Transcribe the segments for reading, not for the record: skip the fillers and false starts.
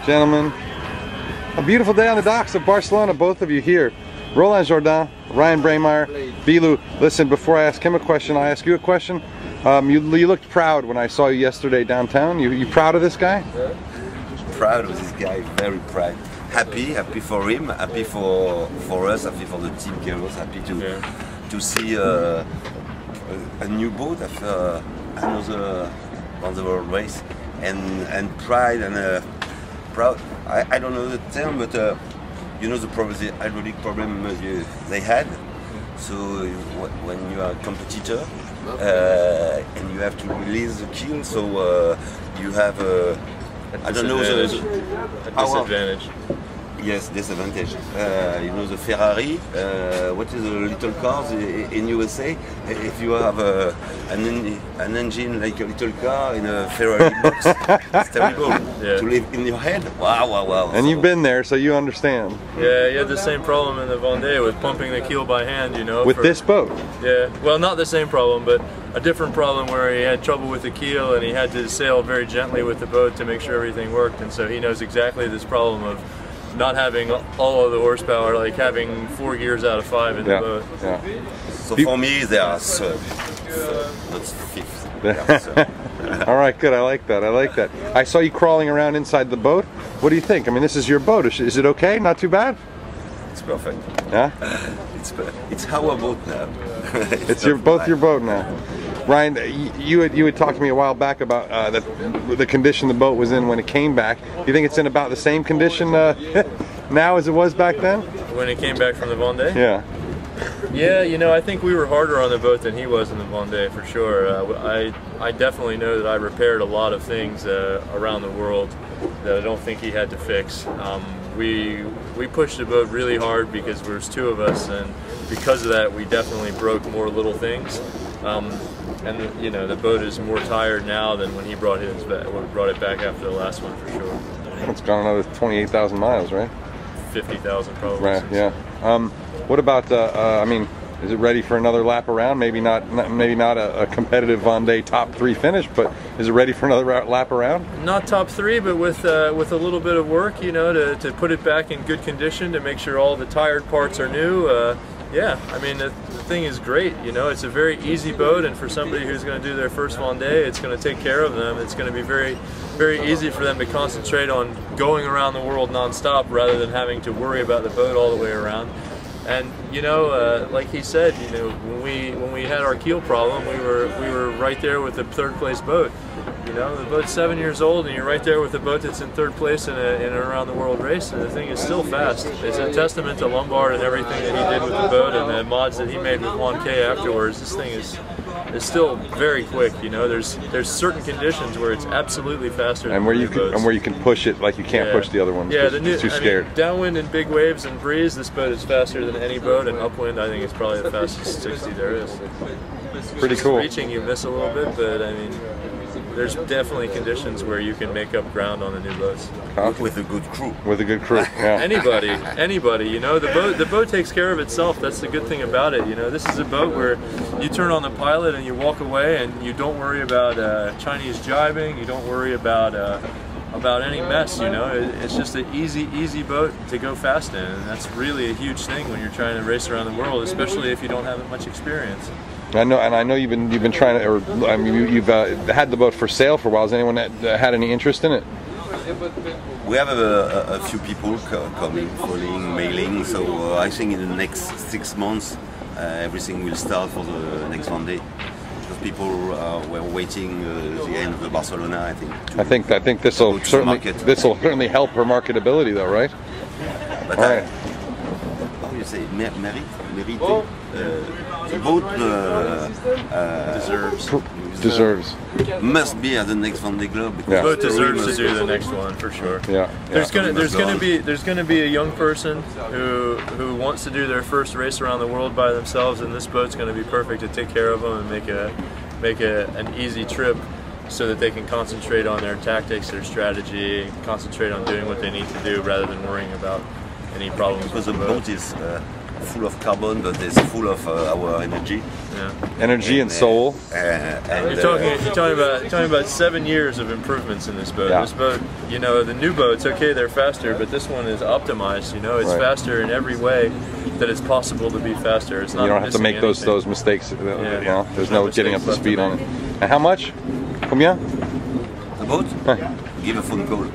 Gentlemen, a beautiful day on the docks of Barcelona, both of you here. Roland Jourdain, Ryan Breymaier, Bilou. Listen, before I ask him a question, I'll ask you a question. You looked proud when I saw you yesterday downtown. You proud of this guy? Proud of this guy, very proud. Happy for him, happy for us, happy for the team girls, happy to see a new boat after another on the world race, and pride and proud. I don't know the term, but you know the hydraulic problem they had. So when you are a competitor and you have to release the keel, so you have I don't know a disadvantage. Yes, disadvantage. You know the Ferrari. What is the little cars in USA? If you have an engine like a little car in a Ferrari box, it's terrible to live in your head. Wow. And you've been there, so you understand. Yeah, you had the same problem in the Vendée with pumping the keel by hand, you know. With this boat? Yeah, well, not the same problem, but a different problem where he had trouble with the keel and he had to sail very gently with the boat to make sure everything worked. And so he knows exactly this problem of not having all of the horsepower, like having 4 gears out of 5 in the boat. Yeah. So for me, they are third, not fifth. All right, good. I like that. I saw you crawling around inside the boat. What do you think? I mean, this is your boat. Is it okay? Not too bad? It's perfect. Yeah. It's our boat now. It's both your boat now. Ryan, you had talked to me a while back about the condition the boat was in when it came back. Do you think it's in about the same condition now as it was back then? When it came back from the Vendée? Yeah. Yeah, you know, I think we were harder on the boat than he was in the Vendée for sure. I definitely know that I repaired a lot of things around the world that I don't think he had to fix. We pushed the boat really hard because there was 2 of us, and because of that we definitely broke more little things. And you know, the boat is more tired now than when he brought it back after the last one for sure. It's gone another 28,000 miles, right? 50,000 probably. Right. Yeah. What about? I mean, is it ready for another lap around? Maybe not a competitive Vendée top 3 finish, but is it ready for another lap around? Not top 3, but with a little bit of work, you know, to put it back in good condition, to make sure all the tired parts are new. Yeah, I mean, the thing is great, you know, it's a very easy boat, and for somebody who's going to do their first Vendée, it's going to take care of them. It's going to be very, very easy for them to concentrate on going around the world non-stop rather than having to worry about the boat all the way around. And you know, like he said, you know, when we had our keel problem, we were right there with the 3rd place boat. You know, the boat's 7 years old, and you're right there with a boat that's in 3rd place in an around the world race, and the thing is still fast. It's a testament to Lombard and everything that he did with the boat and the mods that he made with 1K afterwards. This thing is still very quick. You know, there's certain conditions where it's absolutely faster than where you can push it like you can't push the other ones. Yeah, it's too scared. I mean, downwind and big waves and breeze, this boat is faster than any boat, and upwind, I think it's probably the fastest 60 there is. Pretty cool. Reaching, you miss a little bit, but I mean, there's definitely conditions where you can make up ground on the new boats. With a good crew. With a good crew, yeah. Anybody, you know, the boat takes care of itself. That's the good thing about it. You know, this is a boat where you turn on the pilot and you walk away, and you don't worry about Chinese jibing. You don't worry about any mess. You know, it's just an easy boat to go fast in, and that's really a huge thing when you're trying to race around the world, especially if you don't have much experience. I know you've been trying to, or I mean, you've had the boat for sale for a while. Has anyone had any interest in it? We have a few people coming, calling, mailing. So I think in the next 6 months, everything will start for the next Vendée. Because people were waiting the end of the Barcelona. I think this will certainly help her marketability, though, right? But all right. How do you say mérite? The boat deserves. Must be at the next Vendée Globe. The boat deserves to do the next one for sure. Yeah. There's gonna be a young person who wants to do their first race around the world by themselves, and this boat's gonna be perfect to take care of them and make an easy trip, so that they can concentrate on their tactics, their strategy, concentrate on doing what they need to do rather than worrying about any problems. Because the boat is full of carbon, but it's full of our energy. Yeah. Energy and soul. You're talking about 7 years of improvements in this boat. Yeah. This boat, you know, the new boats, okay, they're faster, but this one is optimized. You know, it's Right. faster in every way that it's possible to be faster. It's not. You don't have to make missing anything. those mistakes. You know, there's No no getting up to mistakes speed left on to it. And how much? Combien? A boat? Give a phone call.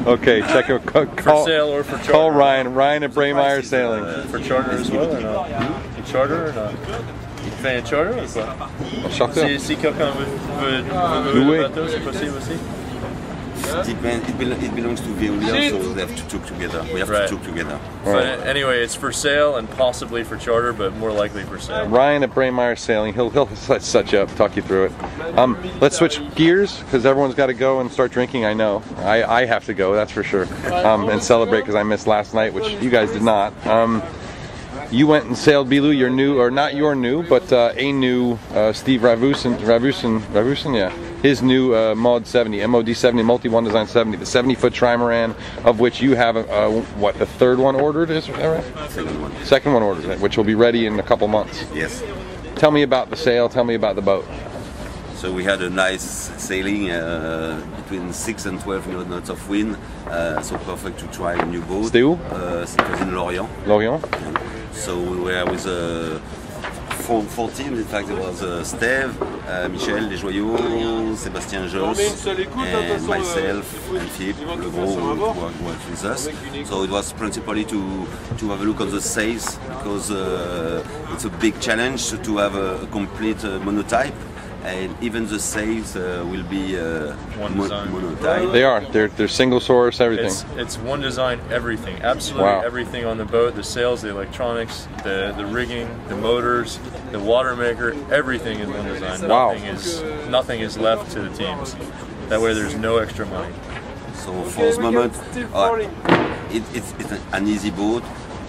Okay, check it. For Call, sale or for charter? call Ryan. Ryan at Breymaier Price is, Sailing. For charter as well or not? You charter or not? You fais un charter ou quoi? Charter. Si quelqu'un veut Louer. le bateau, c'est possible aussi? It belongs to Veolia, so they have to talk together. We have Right. to talk together. But anyway, it's for sale and possibly for charter, but more likely for sale. Ryan at Breymaier Sailing. He'll set you up, talk you through it. Let's switch gears because everyone's got to go and start drinking. I know. I have to go. That's for sure. And celebrate because I missed last night, which you guys did not. You went and sailed Bilou, your new, or not your new, but a new Steve Ravusin, yeah. His new MOD 70, MOD 70, Multi One Design 70, the 70-foot trimaran, of which you have what, the third one ordered? Is that right? Second one. Second one ordered, which will be ready in a couple months. Yes. Tell me about the sail. Tell me about the boat. So we had a nice sailing between 6 and 12 knots of wind, so perfect to try a new boat. C'était où? It was in Lorient. Lorient. So we were with four teams. In fact, there was Steve, Michel Desjoyaux, Sébastien Joss, and myself and Philippe Legros who worked with us. So it was principally to have a look on the sails because it's a big challenge to have a complete monotype. And even the sails will be monotype. They are. They're single source, everything. It's one design, everything. Absolutely everything on the boat. The sails, the electronics, the rigging, the motors, the water maker, everything is one design. Wow. Nothing is left to the teams. That way there's no extra money. So for the moment, it's an easy boat.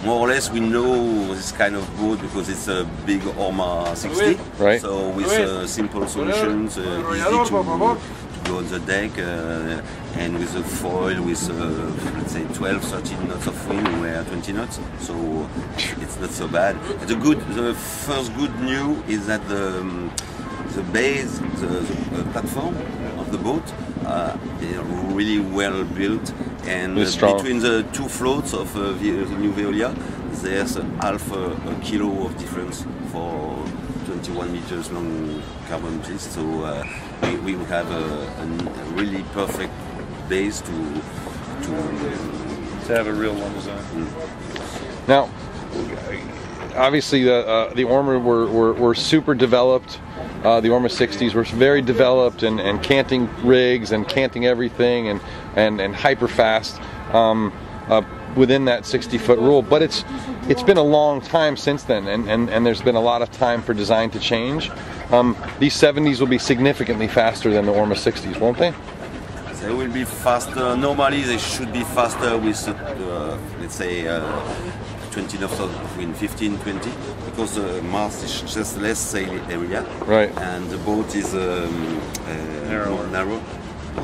More or less, we know this kind of boat because it's a big Orma 60. Right. So with simple solutions, easy to go on the deck, and with a foil with let's say 12, 13 knots of wind, we were 20 knots. So it's not so bad. The first good news is that the base, the platform of the boat, they're really well built, and between the two floats of the new Veolia, there's half a kilo of difference for 21 meters long carbon piece. So we have a really perfect base to have a real one design. Now, obviously the Orma were super developed. The Orma 60s were very developed and canting rigs and canting everything and hyper fast within that 60-foot rule. But it's been a long time since then, and there's been a lot of time for design to change. These 70s will be significantly faster than the Orma 60s, won't they? They will be faster. Normally they should be faster with let's say 20 knots of wind, 15, 20, because the mast is just less sail area, right? And the boat is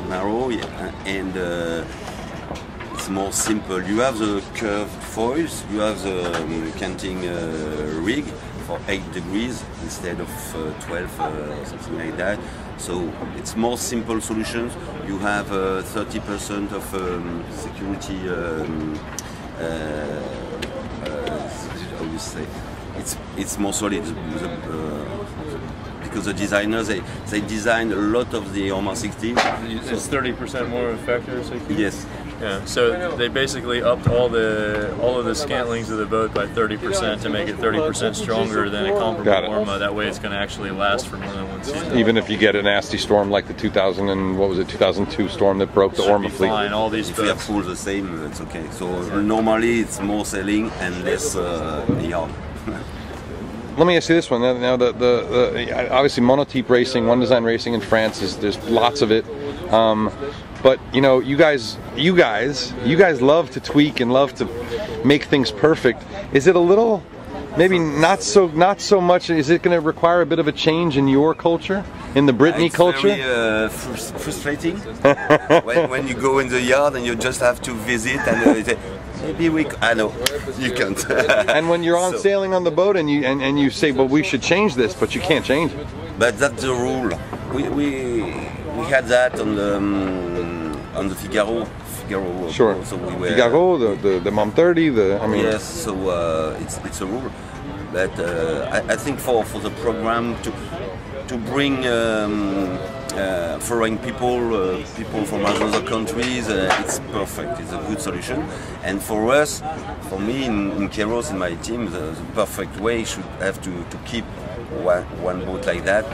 narrow, yeah, and it's more simple. You have the curved foils, you have the canting rig for 8 degrees instead of 12 or something like that. So it's more simple solutions. You have 30% of security. How you say? It's more solid because the designers they designed a lot of the Orma 60. It's 30% more effective. Yes. Yeah. So they basically upped all of the scantlings of the boat by 30% to make it 30% stronger than a comparable Orma. That way, it's going to actually last for more than one season. Even if you get a nasty storm like the 2002 storm that broke the Orma fleet. Fine. All these if we have full the same, it's okay. So normally it's more sailing and less yard. Let me ask you this one. Now, the obviously monotype racing, one design racing in France there's lots of it. But you know, you guys love to tweak and love to make things perfect. Is it a little, maybe not so much? Is it going to require a bit of a change in your culture, in the Brittany culture? It's very frustrating when you go in the yard and you just have to visit and Maybe we. I know you can't. And when you're on So- sailing on the boat and you say, well, we should change this, but you can't change it. But that's the rule. We had that on the Figaro. Sure. So we were, Figaro, the Mom 30, I mean. Yes. So it's a rule. But I think for the program to bring foreign people from other countries, it's perfect. It's a good solution. And for us, for me in Keros, in my team, the perfect way should have to keep one boat like that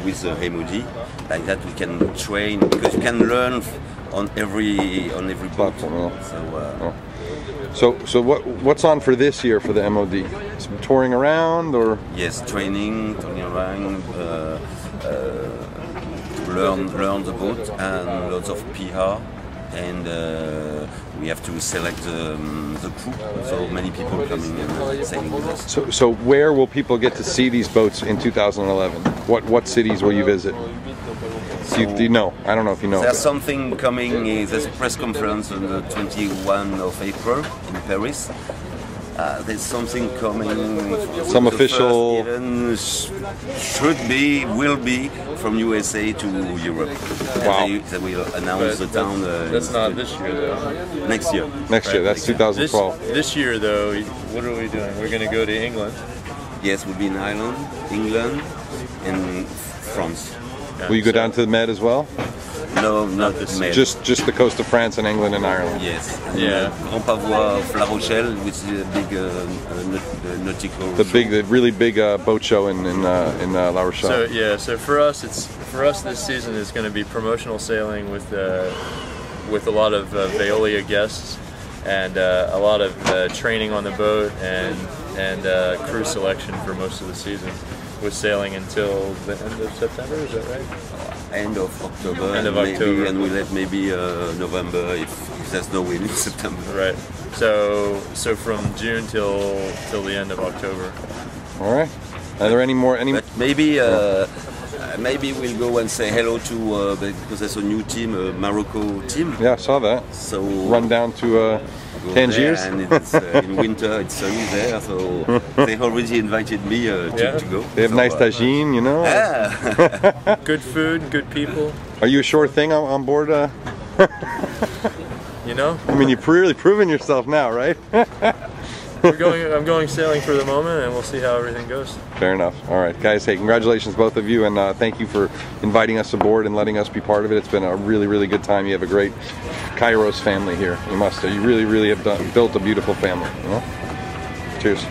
with the Remodi. Like that we can train, because you can learn on every boat. So what's on for this year for the MOD? Some touring around, or? Yes, touring around, learn the boat, and lots of PR, and we have to select the crew. So many people coming and sailing with us. So where will people get to see these boats in 2011? What cities will you visit? Do you know? I don't know if you know. There's something coming. There's a press conference on the 21st of April in Paris. There's something coming. Some official. Will be from USA to Europe. Wow. They will announce the town. That's not this year, though. Next year. Next year. That's 2012. This year, though, what are we doing? We're going to go to England. Yes, we'll be in Ireland, England, and France. Yeah, will you go down to the Med as well? No, not this Med. Just the coast of France and England and Ireland. Yes. Yeah. Grand Pavois of La Rochelle, which is a big nautical. The really big boat show in La Rochelle. So yeah, so for us this season is going to be promotional sailing with a lot of Veolia guests and a lot of training on the boat and crew selection for most of the season, with sailing until the end of September. Is that right? End of October. End of October. And we let maybe November if there's no wind in September. Right. So from June till the end of October. All right. Are there any more? But maybe we'll go and say hello to because there's a new team, a Morocco team. Yeah, I saw that. So run down to Tangiers. And it's in winter, it's sunny there, so they already invited me to go. They have nice tagine, you know. Yeah. Good food, good people. Are you a sure thing on board? You know. I mean, you've really proven yourself now, right? I'm going sailing for the moment, and we'll see how everything goes. Fair enough. All right, guys. Hey, congratulations, both of you, and thank you for inviting us aboard and letting us be part of it. It's been a really, really good time. You have a great Kairos family here. You must. You really, really have built a beautiful family. You know. Cheers.